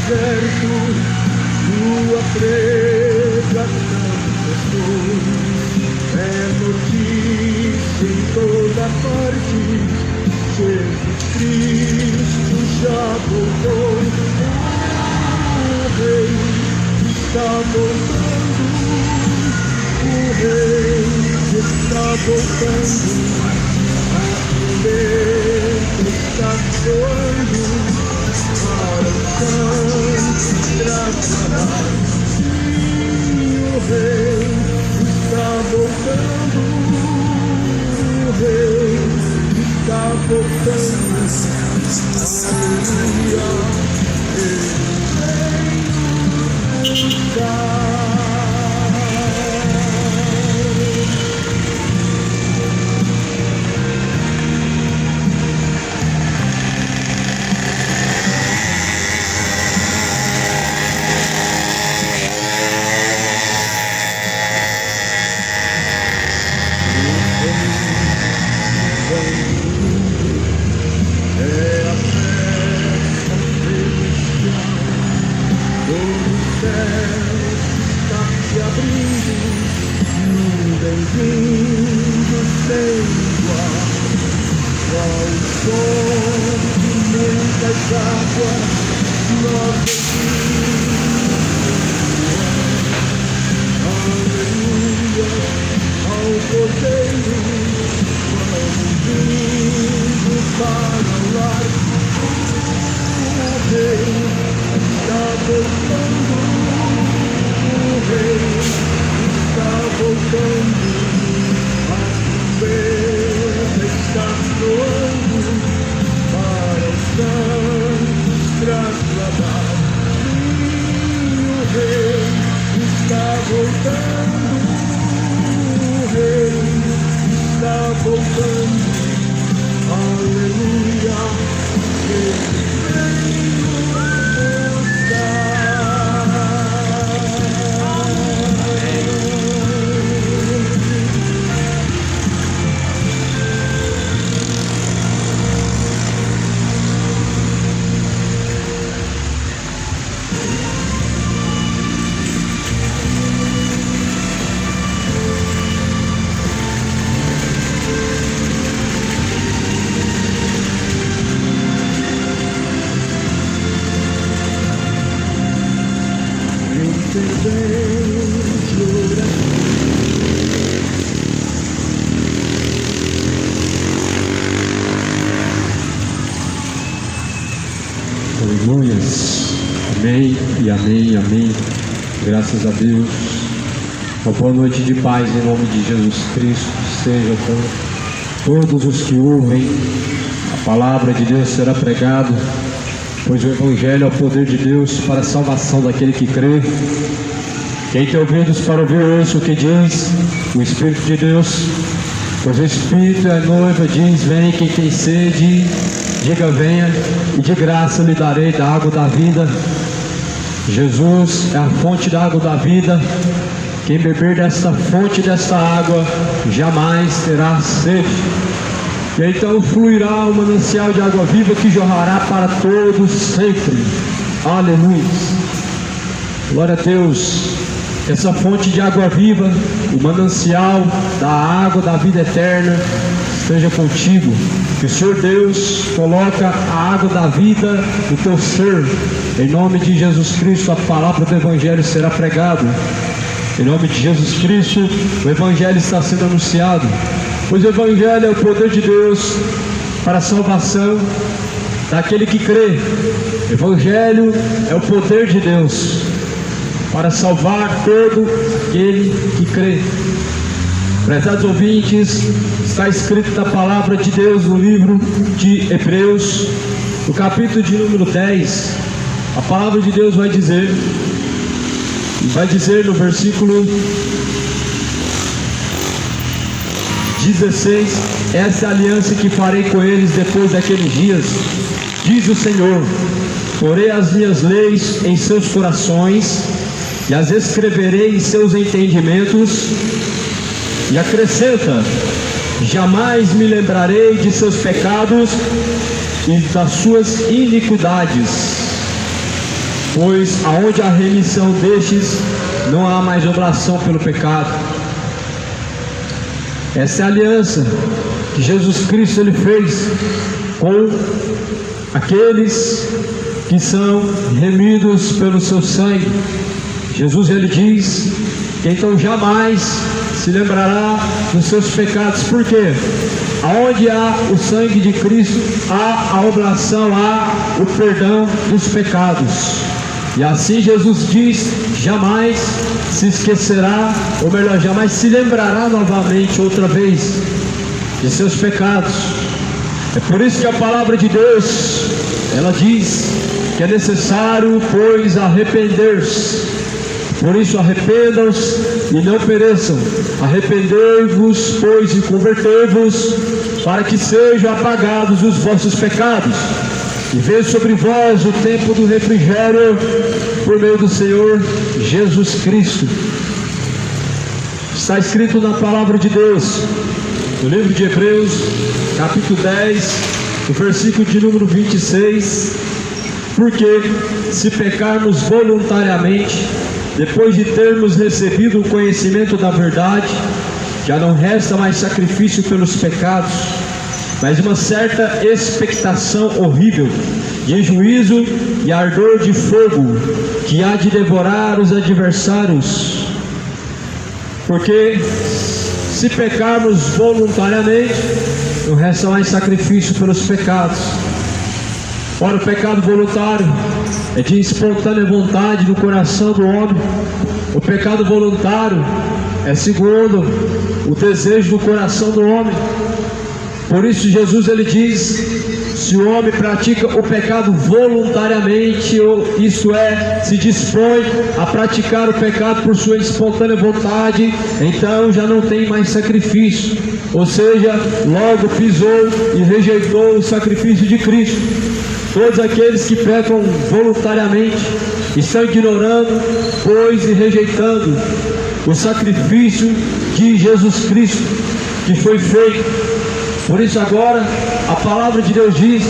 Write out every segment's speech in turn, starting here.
deserto, tua pregação cessou. É notícia em toda parte, Jesus Cristo já voltou. O Rei está voltando, o Rei está voltando, a trombeta está soando, para os santos trabalhar. Sim, o Rei está voltando, o Rei está voltando, aleluia, Ele está. Bem-vindo sem igual, ao som de muitas águas, nós bem-vindos, aleluia, ao Cordeiro, vamos vindo para o lar. O Rei está voltando, o Rei está voltando, a trombeta está soando, para os santos trasladar. Sim, o Rei está voltando, o Rei está voltando, aleluia, Ele Aleluias, amém e amém, amém, graças a Deus. Uma boa noite de paz em nome de Jesus Cristo, seja com todos os que ouvem. A palavra de Deus será pregada, pois o Evangelho é o poder de Deus para a salvação daquele que crê. Quem tem ouvidos para ouvir, ouça o que diz o Espírito de Deus, pois o Espírito é a noiva, diz: vem. Quem tem sede, diga: venha, e de graça lhe darei da água da vida. Jesus é a fonte da água da vida. Quem beber desta fonte, desta água, jamais terá sede. E então fluirá o manancial de água viva que jorrará para todos sempre. Aleluia. Glória a Deus. Essa fonte de água viva, o manancial da água da vida eterna, esteja contigo. Que o Senhor Deus coloca a água da vida no teu ser. Em nome de Jesus Cristo, a palavra do Evangelho será pregada. Em nome de Jesus Cristo, o Evangelho está sendo anunciado. Pois o Evangelho é o poder de Deus para a salvação daquele que crê. O Evangelho é o poder de Deus para salvar todo aquele que crê. Prezados ouvintes, está escrito na palavra de Deus no livro de Hebreus, no capítulo de número 10, a palavra de Deus vai dizer no versículo 16: essa é a aliança que farei com eles depois daqueles dias, diz o Senhor, porei as minhas leis em seus corações e as escreverei em seus entendimentos. E acrescenta: jamais me lembrarei de seus pecados e das suas iniquidades. pois aonde há remissão destes, não há mais oblação pelo pecado. Essa é a aliança que Jesus Cristo ele fez com aqueles que são remidos pelo seu sangue. Jesus ele diz que então jamais se lembrará dos seus pecados. Por quê? Aonde há o sangue de Cristo, há a oblação, há o perdão dos pecados. E assim Jesus diz, jamais se esquecerá, ou melhor, jamais se lembrará novamente outra vez de seus pecados. É por isso que a palavra de Deus, ela diz que é necessário, pois, arrepender-se. Por isso arrependam-se e não pereçam. Arrependei-vos, pois, e convertei-vos, para que sejam apagados os vossos pecados, e veio sobre vós o tempo do refrigério, por meio do Senhor Jesus Cristo. Está escrito na palavra de Deus, no livro de Hebreus, capítulo 10, no versículo de número 26, porque se pecarmos voluntariamente, depois de termos recebido o conhecimento da verdade, já não resta mais sacrifício pelos pecados, mas uma certa expectação horrível de juízo e ardor de fogo, que há de devorar os adversários. Porque se pecarmos voluntariamente, não resta mais sacrifício pelos pecados. Ora, o pecado voluntário é de espontânea vontade do coração do homem. O pecado voluntário é segundo o desejo do coração do homem. Por isso Jesus ele diz, se o homem pratica o pecado voluntariamente, ou isto é, se dispõe a praticar o pecado por sua espontânea vontade, então já não tem mais sacrifício, ou seja, logo pisou e rejeitou o sacrifício de Cristo. Todos aqueles que pecam voluntariamente estão ignorando, pois, e rejeitando o sacrifício de Jesus Cristo que foi feito. Por isso agora a palavra de Deus diz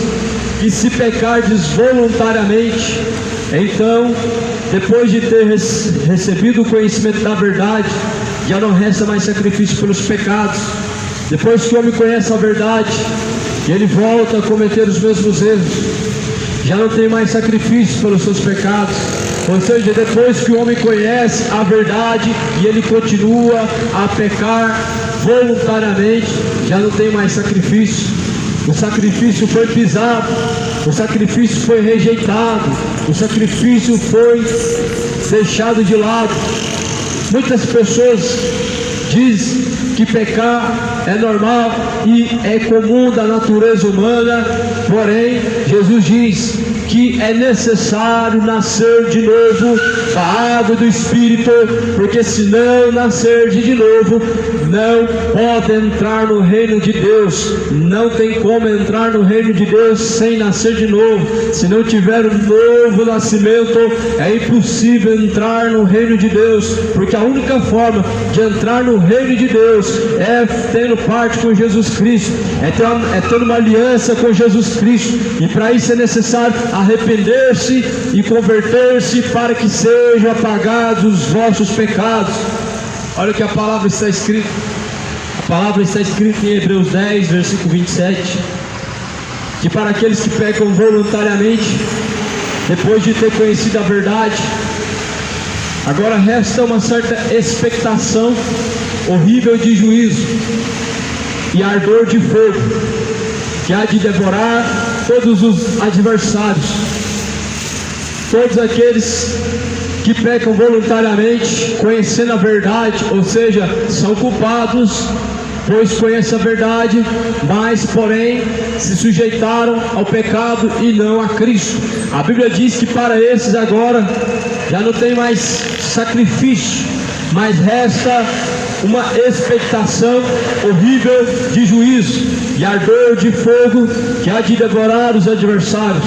que se pecardes voluntariamente, então, depois de ter recebido o conhecimento da verdade, já não resta mais sacrifício pelos pecados. Depois que o homem conhece a verdade, ele volta a cometer os mesmos erros, já não tem mais sacrifício pelos seus pecados. Ou seja, depois que o homem conhece a verdade e ele continua a pecar voluntariamente, já não tem mais sacrifício. O sacrifício foi pisado, o sacrifício foi rejeitado, o sacrifício foi deixado de lado. Muitas pessoas dizem que pecar é normal e é comum da natureza humana, porém Jesus diz que é necessário nascer de novo da água do Espírito, porque se não nascer de novo, não pode entrar no reino de Deus. Não tem como entrar no reino de Deus sem nascer de novo. Se não tiver um novo nascimento, é impossível entrar no reino de Deus, porque a única forma de entrar no reino de Deus é tendo parte com Jesus Cristo, é tendo uma aliança com Jesus Cristo, e para isso é necessário arrepender-se e converter-se, para que sejam apagados os vossos pecados. Olha o que a palavra está escrita. A palavra está escrita em Hebreus 10, versículo 27, que para aqueles que pecam voluntariamente, depois de ter conhecido a verdade, agora resta uma certa expectação horrível de juízo e ardor de fogo, que há de devorar todos os adversários. Todos aqueles que pecam voluntariamente, conhecendo a verdade, ou seja, são culpados, pois conhecem a verdade, mas porém se sujeitaram ao pecado e não a Cristo. A Bíblia diz que para esses agora já não tem mais sacrifício, mas resta uma expectação horrível de juízo e ardor de fogo, que há de devorar os adversários.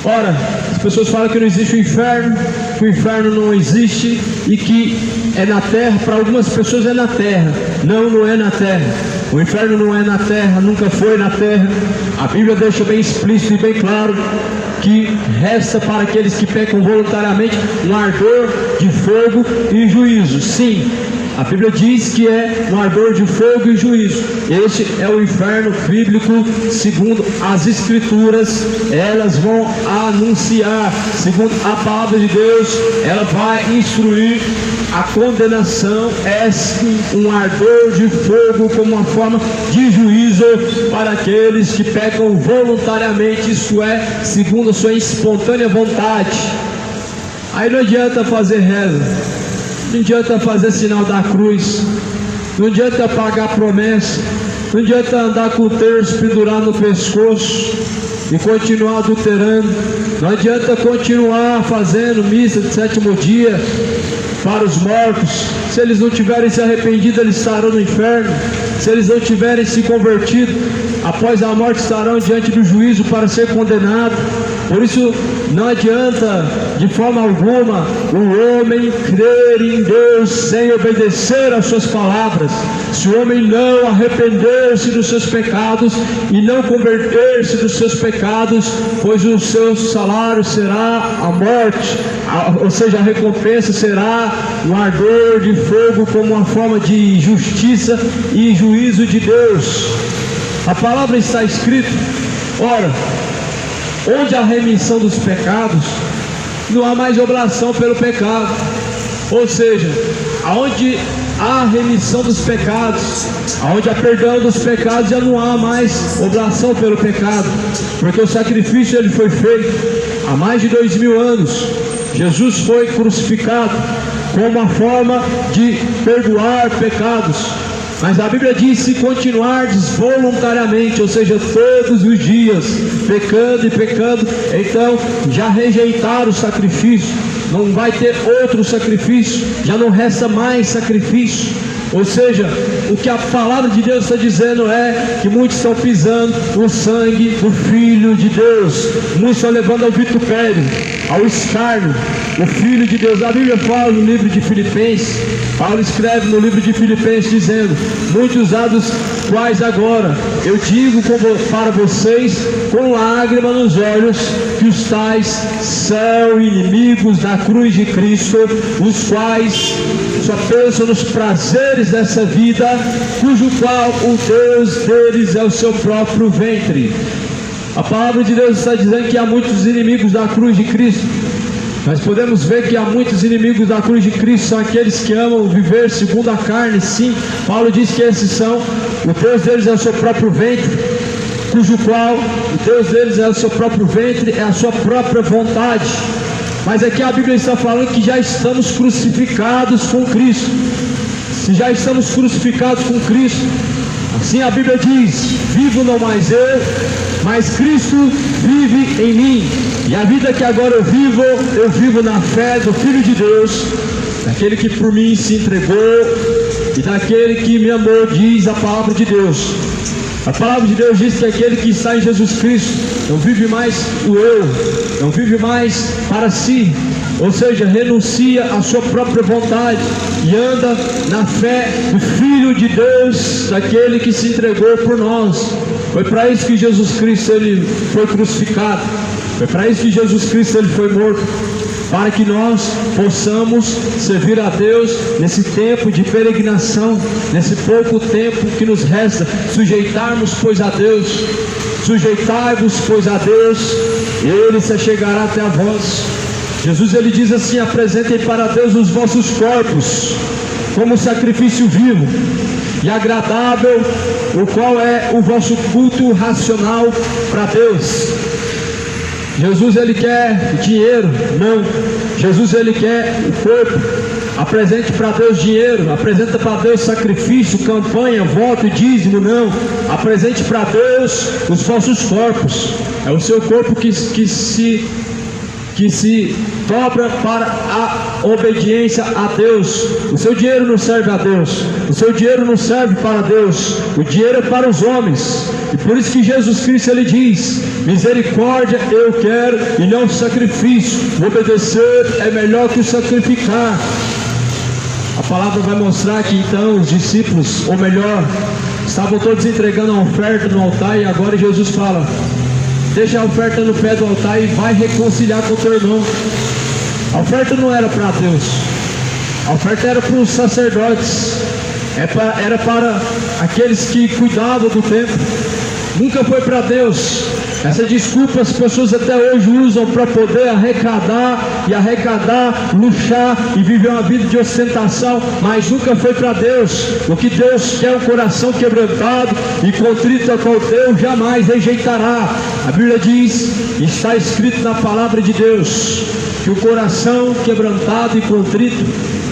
Ora, as pessoas falam que não existe o inferno, que o inferno não existe e que é na terra. Para algumas pessoas é na terra. Não, não é na terra. O inferno não é na terra, nunca foi na terra. A Bíblia deixa bem explícito e bem claro que resta para aqueles que pecam voluntariamente um ardor de fogo e juízo. Sim, a Bíblia diz que é um ardor de fogo e juízo. Este é o inferno bíblico, segundo as Escrituras. Elas vão anunciar, segundo a palavra de Deus, ela vai instruir a condenação. É sim um ardor de fogo como uma forma de juízo para aqueles que pecam voluntariamente, isso é, segundo a sua espontânea vontade. Aí não adianta fazer reza, não adianta fazer sinal da cruz, não adianta pagar promessa, não adianta andar com o terço pendurado no pescoço e continuar adulterando, não adianta continuar fazendo missa de sétimo dia para os mortos. Se eles não tiverem se arrependido, eles estarão no inferno. Se eles não tiverem se convertido, após a morte estarão diante do juízo para ser condenado. Por isso não adianta de forma alguma o homem crer em Deus sem obedecer às suas palavras. Se o homem não arrepender-se dos seus pecados e não converter-se dos seus pecados, pois o seu salário será a morte, ou seja, a recompensa será um ardor de fogo como uma forma de justiça e juízo de Deus. A palavra está escrita: ora, onde há remissão dos pecados, não há mais oblação pelo pecado. Ou seja, aonde há remissão dos pecados, aonde há perdão dos pecados, já não há mais oblação pelo pecado, porque o sacrifício ele foi feito há mais de 2000 anos. Jesus foi crucificado como uma forma de perdoar pecados. Mas a Bíblia diz: se continuardes voluntariamente, ou seja, todos os dias, pecando e pecando, então já rejeitaram o sacrifício, não vai ter outro sacrifício, já não resta mais sacrifício. Ou seja, o que a palavra de Deus está dizendo é que muitos estão pisando o sangue do Filho de Deus, muitos estão levando ao vitupério, ao escárnio, o Filho de Deus. A Bíblia fala no livro de Filipenses, Paulo escreve no livro de Filipenses dizendo: muitos há dos quais agora eu digo para vocês com lágrima nos olhos, que os tais são inimigos da cruz de Cristo, os quais só pensam nos prazeres dessa vida, cujo qual o Deus deles é o seu próprio ventre. A palavra de Deus está dizendo que há muitos inimigos da cruz de Cristo. Nós podemos ver que há muitos inimigos da cruz de Cristo, são aqueles que amam viver segundo a carne. Sim, Paulo diz que esses são, o Deus deles é o seu próprio ventre, cujo qual o Deus deles é o seu próprio ventre, é a sua própria vontade. Mas aqui a Bíblia está falando que já estamos crucificados com Cristo. Se já estamos crucificados com Cristo, assim a Bíblia diz: vivo não mais eu, mas Cristo vive em mim. E a vida que agora eu vivo na fé do Filho de Deus, daquele que por mim se entregou e daquele que me amou, diz a palavra de Deus. A palavra de Deus diz que aquele que está em Jesus Cristo não vive mais o eu, não vive mais para si, ou seja, renuncia à sua própria vontade e anda na fé do Filho de Deus, daquele que se entregou por nós. Foi para isso que Jesus Cristo ele foi crucificado, foi para isso que Jesus Cristo ele foi morto, para que nós possamos servir a Deus nesse tempo de peregrinação, nesse pouco tempo que nos resta. Sujeitarmos, pois, a Deus, sujeitai-vos, pois, a Deus, e Ele se chegará até a vós. Jesus ele diz assim: apresentem para Deus os vossos corpos como sacrifício vivo e agradável, o qual é o vosso culto racional para Deus. Jesus ele quer dinheiro? Não. Jesus ele quer o corpo. Apresente para Deus dinheiro, apresenta para Deus sacrifício, campanha, voto e dízimo? Não. Apresente para Deus os vossos corpos. É o seu corpo que se dobra para a obediência a Deus. O seu dinheiro não serve a Deus, o seu dinheiro não serve para Deus, o dinheiro é para os homens. E por isso que Jesus Cristo ele diz: misericórdia eu quero e não sacrifício. Obedecer é melhor que o sacrificar. A palavra vai mostrar que então os discípulos, ou melhor, estavam todos entregando a oferta no altar, e agora Jesus fala: deixa a oferta no pé do altar e vai reconciliar com o teu irmão. A oferta não era para Deus, a oferta era para os sacerdotes, era para aqueles que cuidavam do templo, nunca foi para Deus. Essa desculpa as pessoas até hoje usam para poder arrecadar, luxar e viver uma vida de ostentação, mas nunca foi para Deus. O que Deus quer é um coração quebrantado e contrito ao Deus jamais rejeitará. A Bíblia diz, está escrito na palavra de Deus, que o coração quebrantado e contrito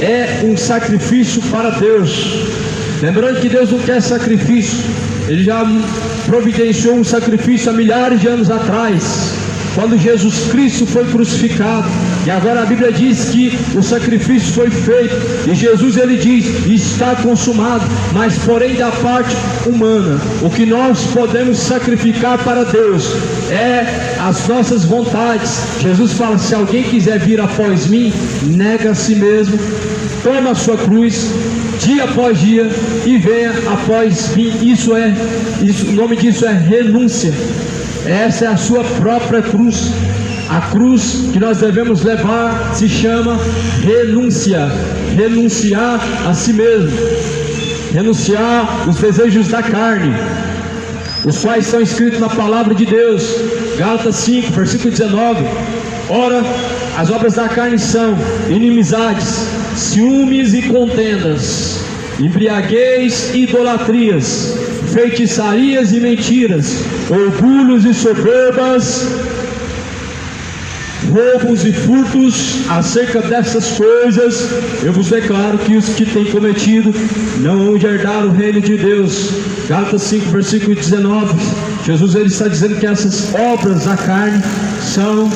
é um sacrifício para Deus. Lembrando que Deus não quer sacrifício, Ele já providenciou um sacrifício há milhares de anos atrás, quando Jesus Cristo foi crucificado. E agora a Bíblia diz que o sacrifício foi feito, e Jesus ele diz, está consumado. Mas porém da parte humana, o que nós podemos sacrificar para Deus é as nossas vontades. Jesus fala, se alguém quiser vir após mim, nega a si mesmo, toma a sua cruz, dia após dia, e venha após mim. O nome disso é renúncia. Essa é a sua própria cruz. A cruz que nós devemos levar se chama renúncia. Renunciar a si mesmo, renunciar os desejos da carne, os quais são escritos na palavra de Deus. Gálatas 5, versículo 19. Ora, as obras da carne são inimizades, ciúmes e contendas, embriaguez e idolatrias, feitiçarias e mentiras, orgulhos e soberbas, roubos e furtos. Acerca dessas coisas eu vos declaro que os que têm cometido não hão de herdar o reino de Deus. Gálatas 5, versículo 19. Jesus ele está dizendo que essas obras da carne são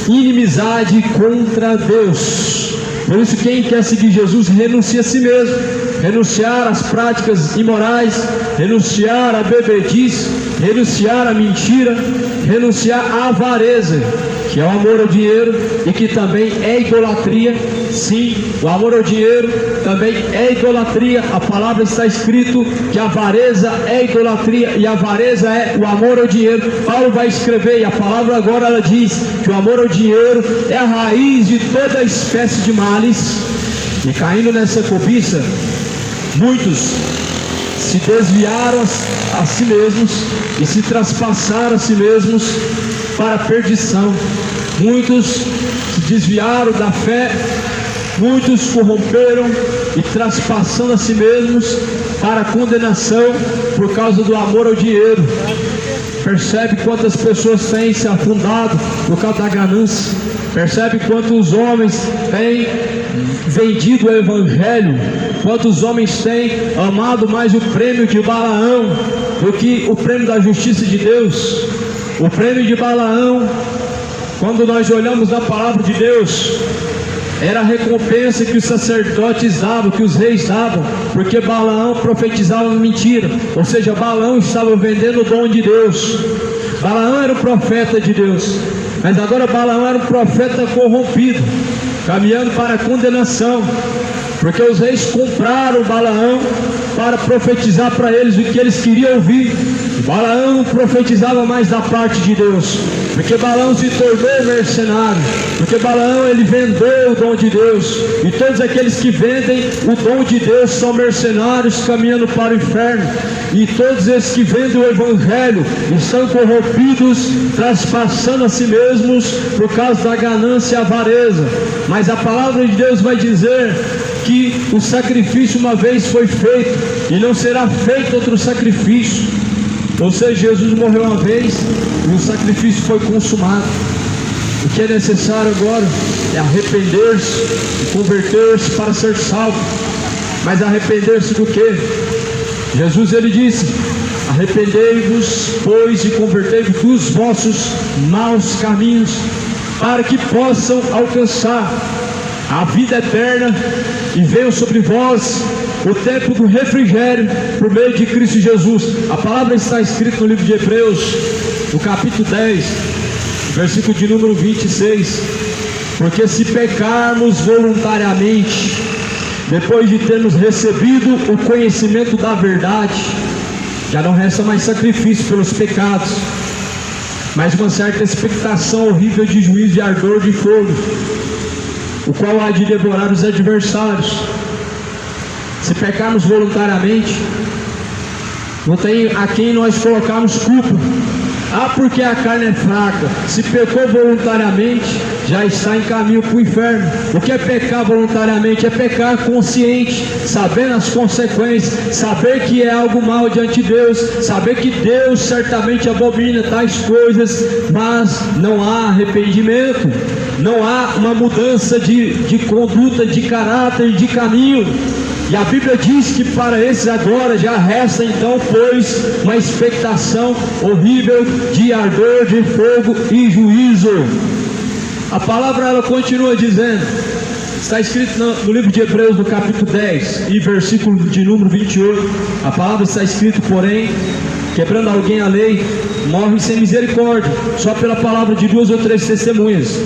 inimizade contra Deus. Por isso quem quer seguir Jesus renuncia a si mesmo, renunciar às práticas imorais, renunciar à bebedice, renunciar à mentira, renunciar à avareza, que é o amor ao dinheiro e que também é idolatria. Sim, o amor ao dinheiro também é idolatria. A palavra está escrito que a avareza é idolatria e a avareza é o amor ao dinheiro. Paulo vai escrever e a palavra agora ela diz que o amor ao dinheiro é a raiz de toda espécie de males. E caindo nessa cobiça, muitos se desviaram a si mesmos e se traspassaram a si mesmos para a perdição. Muitos se desviaram da fé, muitos corromperam e traspassando a si mesmos para a condenação por causa do amor ao dinheiro. Percebe quantas pessoas têm se afundado por causa da ganância. Percebe quantos homens têm vendido o evangelho, quantos homens têm amado mais o prêmio de Balaão do que o prêmio da justiça de Deus. O prêmio de Balaão, quando nós olhamos na palavra de Deus, era a recompensa que os sacerdotes davam, que os reis davam, porque Balaão profetizava mentira, ou seja, Balaão estava vendendo o dom de Deus. Balaão era o profeta de Deus, mas agora Balaão era um profeta corrompido, caminhando para a condenação, porque os reis compraram Balaão para profetizar para eles o que eles queriam ouvir. Balaão não profetizava mais da parte de Deus, porque Balaão se tornou mercenário, porque Balaão ele vendeu o dom de Deus, e todos aqueles que vendem o dom de Deus são mercenários caminhando para o inferno, e todos esses que vendem o evangelho estão corrompidos, traspassando a si mesmos por causa da ganância e avareza. Mas a palavra de Deus vai dizer que o sacrifício uma vez foi feito e não será feito outro sacrifício. Ou seja, Jesus morreu uma vez e o sacrifício foi consumado. O que é necessário agora é arrepender-se e converter-se para ser salvo. Mas arrepender-se do quê? Jesus ele disse: arrependei-vos, pois, e convertei-vos dos vossos maus caminhos, para que possam alcançar a vida eterna, e venham sobre vós o tempo do refrigério por meio de Cristo Jesus. A palavra está escrita no livro de Hebreus, no capítulo 10, versículo de número 26. Porque se pecarmos voluntariamente, depois de termos recebido o conhecimento da verdade, já não resta mais sacrifício pelos pecados, mas uma certa expectação horrível de juízo e ardor de fogo, o qual há de devorar os adversários. Se pecarmos voluntariamente, não tem a quem nós colocarmos culpa. Porque a carne é fraca. Se pecou voluntariamente, já está em caminho para o inferno. O que é pecar voluntariamente? É pecar consciente, sabendo as consequências, saber que é algo mal diante de Deus, saber que Deus certamente abomina tais coisas, mas não há arrependimento, não há uma mudança de conduta, de caráter, de caminho. E a Bíblia diz que para esses agora já resta então, pois, uma expectação horrível de ardor de fogo e juízo. A palavra ela continua dizendo, está escrito no livro de Hebreus, no capítulo 10 e versículo de número 28, a palavra está escrito, porém, quebrando alguém a lei, morre sem misericórdia, só pela palavra de 2 ou 3 testemunhas.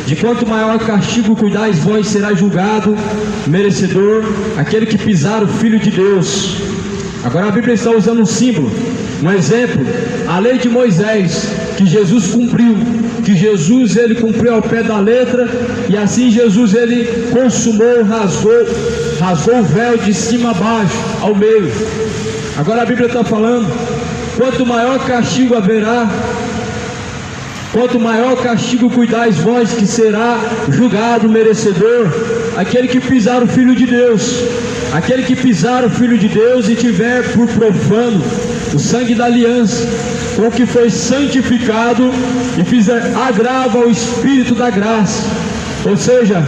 De quanto maior castigo cuidais vós, será julgado, merecedor, aquele que pisar o Filho de Deus. Agora a Bíblia está usando um símbolo, um exemplo, a lei de Moisés, que Jesus cumpriu, que Jesus ele cumpriu ao pé da letra, e assim Jesus ele consumou, rasgou o véu de cima a baixo, ao meio. Agora a Bíblia está falando, quanto maior castigo haverá, quanto maior castigo cuidais vós, que será julgado merecedor, aquele que pisar o Filho de Deus. Aquele que pisar o Filho de Deus e tiver por profano o sangue da aliança, com o que foi santificado, e fizer agravo ao Espírito da graça. Ou seja,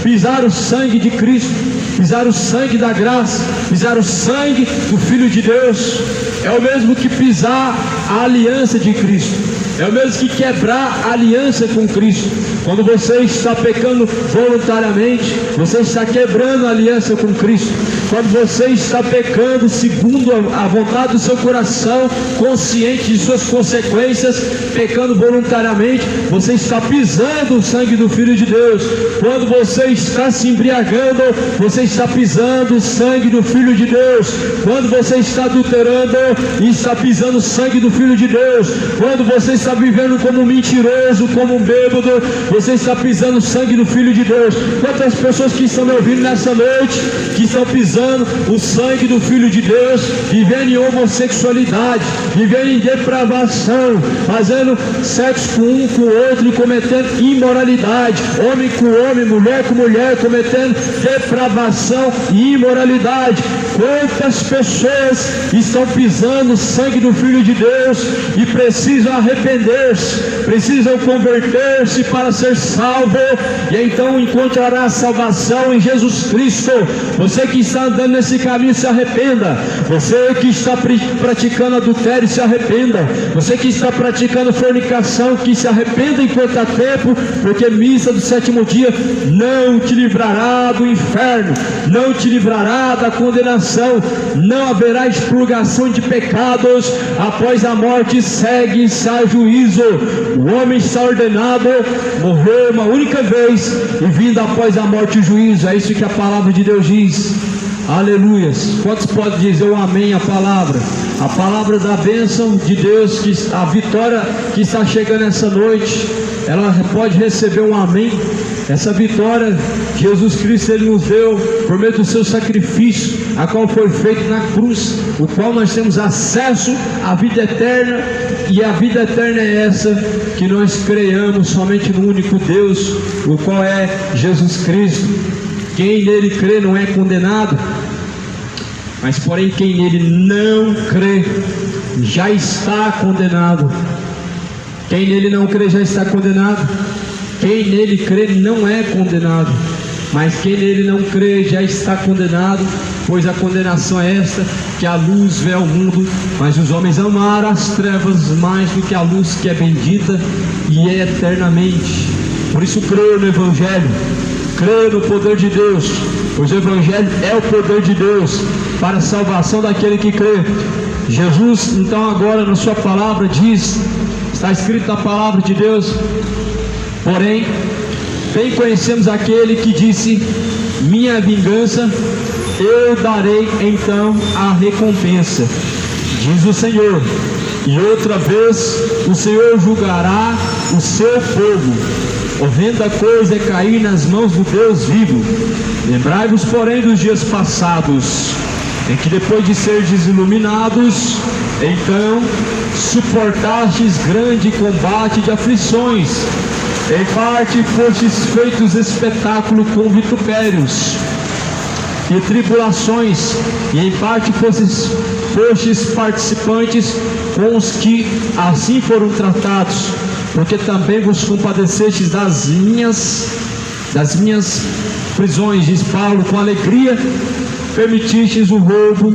pisar o sangue de Cristo, pisar o sangue da graça, pisar o sangue do Filho de Deus, é o mesmo que pisar a aliança de Cristo. É o mesmo que quebrar a aliança com Cristo. Quando você está pecando voluntariamente, você está quebrando a aliança com Cristo. Quando você está pecando segundo a vontade do seu coração, consciente de suas consequências, pecando voluntariamente, você está pisando o sangue do Filho de Deus. Quando você está se embriagando, você está pisando o sangue do Filho de Deus. Quando você está adulterando, está pisando o sangue do Filho de Deus. Quando você está vivendo como um mentiroso, como um bêbado, você está pisando o sangue do Filho de Deus. Quantas pessoas que estão me ouvindo nessa noite, que estão pisando o sangue do Filho de Deus, vivendo em homossexualidade, vivendo em depravação, fazendo sexo com um com o outro e cometendo imoralidade, homem com homem, mulher com mulher, cometendo depravação e imoralidade. Quantas pessoas estão pisando o sangue do Filho de Deus e precisam arrepender-se, precisam converter-se para ser salvo, e então encontrará a salvação em Jesus Cristo. Você que está andando nesse caminho, se arrependa. Você que está praticando adultério, se arrependa. Você que está praticando fornicação, que se arrependa enquanto há tempo, porque missa do sétimo dia não te livrará do inferno, não te livrará da condenação, não haverá expurgação de pecados. Após a morte segue-se a juízo. O homem está ordenado morrer uma única vez e vindo após a morte o juízo. É isso que a palavra de Deus diz. Aleluias. Quantos podem dizer um amém à palavra? A palavra da bênção de Deus, que a vitória que está chegando essa noite, ela pode receber um amém. Essa vitória Jesus Cristo ele nos deu por meio do seu sacrifício, a qual foi feito na cruz, o qual nós temos acesso à vida eterna. E a vida eterna é essa, que nós creiamos somente no único Deus, o qual é Jesus Cristo. Quem nele crê não é condenado, mas porém quem nele não crê já está condenado. Quem nele não crê já está condenado. Quem nele crê não é condenado, mas quem nele não crê já está condenado, pois a condenação é esta, que a luz veio ao mundo, mas os homens amaram as trevas mais do que a luz, que é bendita e é eternamente. Por isso creio no Evangelho, creio no poder de Deus, pois o Evangelho é o poder de Deus para a salvação daquele que crê. Jesus então agora na sua palavra diz, está escrito na palavra de Deus, porém bem conhecemos aquele que disse, minha vingança eu darei então a recompensa. diz o Senhor, e outra vez o Senhor julgará o seu povo. Horrenda coisa é cair nas mãos do Deus vivo. Lembrai-vos, porém, dos dias passados, em que depois de serdes iluminados, então suportastes grande combate de aflições. Em parte fostes feitos espetáculo com vitupérios e tribulações, e em parte fostes participantes com os que assim foram tratados, porque também vos compadecestes das minhas prisões, diz Paulo, com alegria permitistes o roubo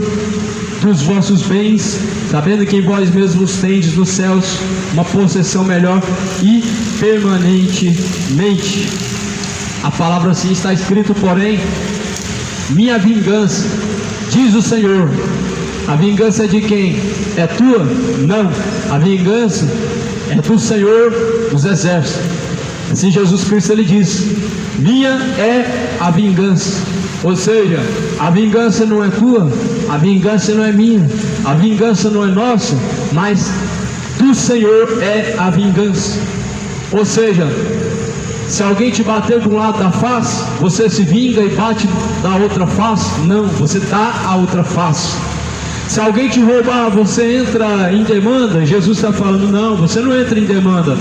dos vossos bens, sabendo que em vós mesmos tendes nos céus uma possessão melhor e permanentemente. A palavra assim está escrito, porém, minha vingança, diz o Senhor. A vingança é de quem? É tua? Não, a vingança é do Senhor dos exércitos. Assim Jesus Cristo ele diz: minha é a vingança. Ou seja, a vingança não é tua, a vingança não é minha, a vingança não é nossa, mas do Senhor é a vingança. Ou seja, se alguém te bater de um lado da face, você se vinga e bate da outra face? Não, você dá a outra face. Se alguém te roubar, você entra em demanda? Jesus está falando, não, você não entra em demanda.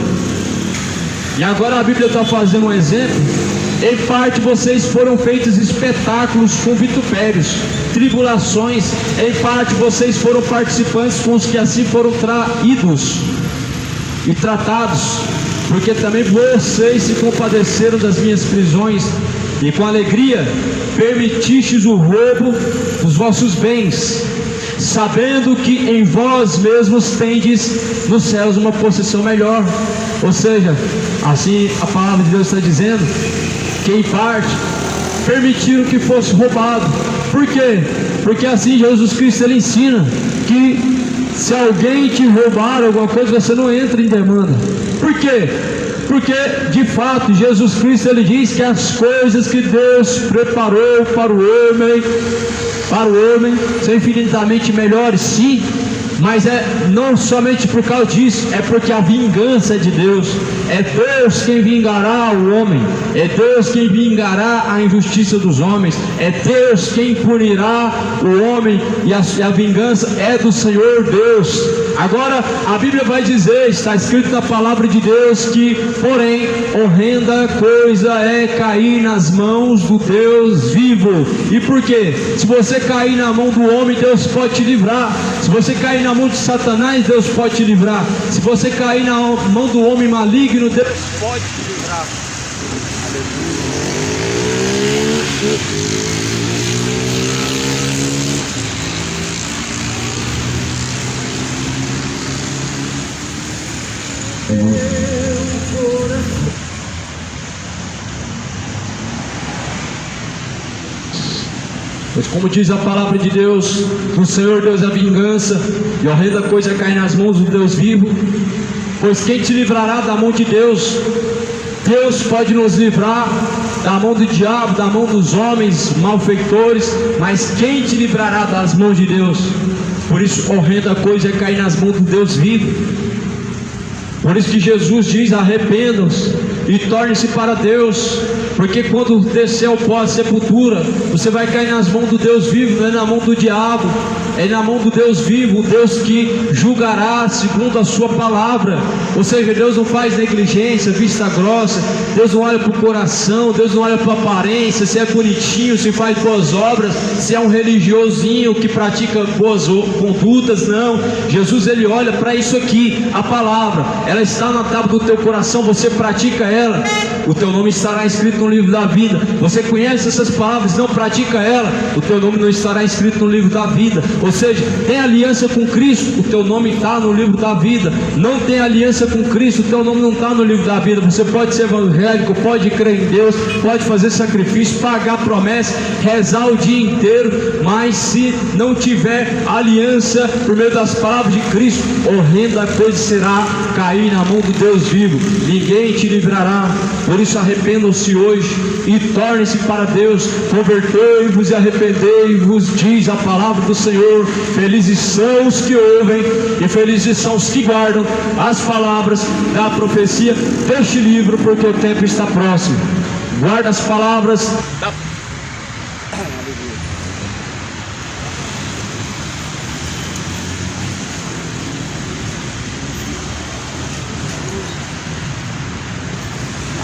E agora a Bíblia está fazendo um exemplo. Em parte vocês foram feitos espetáculos com vitupérios, tribulações. Em parte vocês foram participantes com os que assim foram traídos e tratados, porque também vocês se compadeceram das minhas prisões, e com alegria permitistes o roubo dos vossos bens, sabendo que em vós mesmos tendes nos céus uma possessão melhor. Ou seja, assim a palavra de Deus está dizendo que em parte permitiram que fosse roubado. Por quê? Porque assim Jesus Cristo ele ensina que se alguém te roubar alguma coisa, você não entra em demanda. Por quê? Porque de fato Jesus Cristo ele diz que as coisas que Deus preparou para o homem são infinitamente melhores, sim, mas não somente por causa disso, é porque a vingança é de Deus. É Deus quem vingará o homem, é Deus quem vingará a injustiça dos homens, é Deus quem punirá o homem, e a vingança é do Senhor Deus. Agora a Bíblia vai dizer, está escrito na palavra de Deus, que porém horrenda coisa é cair nas mãos do Deus vivo. E por quê? Se você cair na mão do homem, Deus pode te livrar. Se você cair na mão de Satanás, Deus pode te livrar. Se você cair na mão do homem maligno, Deus pode te livrar. Pois como diz a palavra de Deus, do Senhor Deus é a vingança, e horrenda coisa é cair nas mãos do Deus vivo. Pois quem te livrará da mão de Deus? Deus pode nos livrar da mão do diabo, da mão dos homens malfeitores, mas quem te livrará das mãos de Deus? Por isso horrenda coisa é cair nas mãos do Deus vivo. Por isso que Jesus diz: arrependam-se e tornem-se para Deus, porque quando descer ao pó, a sepultura, você vai cair nas mãos do Deus vivo, não é na mão do diabo, é na mão do Deus vivo, o Deus que julgará segundo a sua palavra. Ou seja, Deus não faz negligência, vista grossa, Deus não olha para o coração, Deus não olha para a aparência, se é bonitinho, se faz boas obras, se é um religiosinho que pratica boas condutas. Não, Jesus ele olha para isso aqui, a palavra, ela está na tábua do teu coração, você pratica ela, o teu nome estará escrito no livro da vida. Você conhece essas palavras, não pratica ela, o teu nome não estará escrito no livro da vida. Ou seja, tem aliança com Cristo, o teu nome está no livro da vida. Não tem aliança com Cristo, o teu nome não está no livro da vida. Você pode ser evangélico, pode crer em Deus, pode fazer sacrifício, pagar promessa, rezar o dia inteiro, mas se não tiver aliança por meio das palavras de Cristo, horrenda coisa será cair na mão do Deus vivo. Ninguém te livrará. Por isso arrependam-se hoje e tornem-se para Deus. Convertei-vos e arrependei-vos, diz a palavra do Senhor. Felizes são os que ouvem e felizes são os que guardam as palavras da profecia deste livro, porque o tempo está próximo. Guarda as palavras da...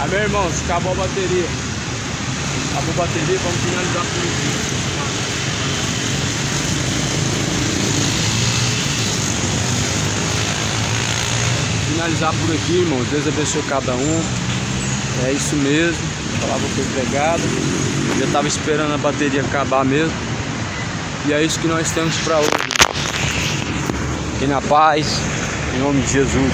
Amém, irmãos? Acabou a bateria. Acabou a bateria, vamos finalizar por aqui. Finalizar por aqui, irmãos. Deus abençoe cada um. É isso mesmo. A palavra foi pregada. Eu já estava esperando a bateria acabar mesmo. E é isso que nós temos para hoje. Fiquem na paz, em nome de Jesus.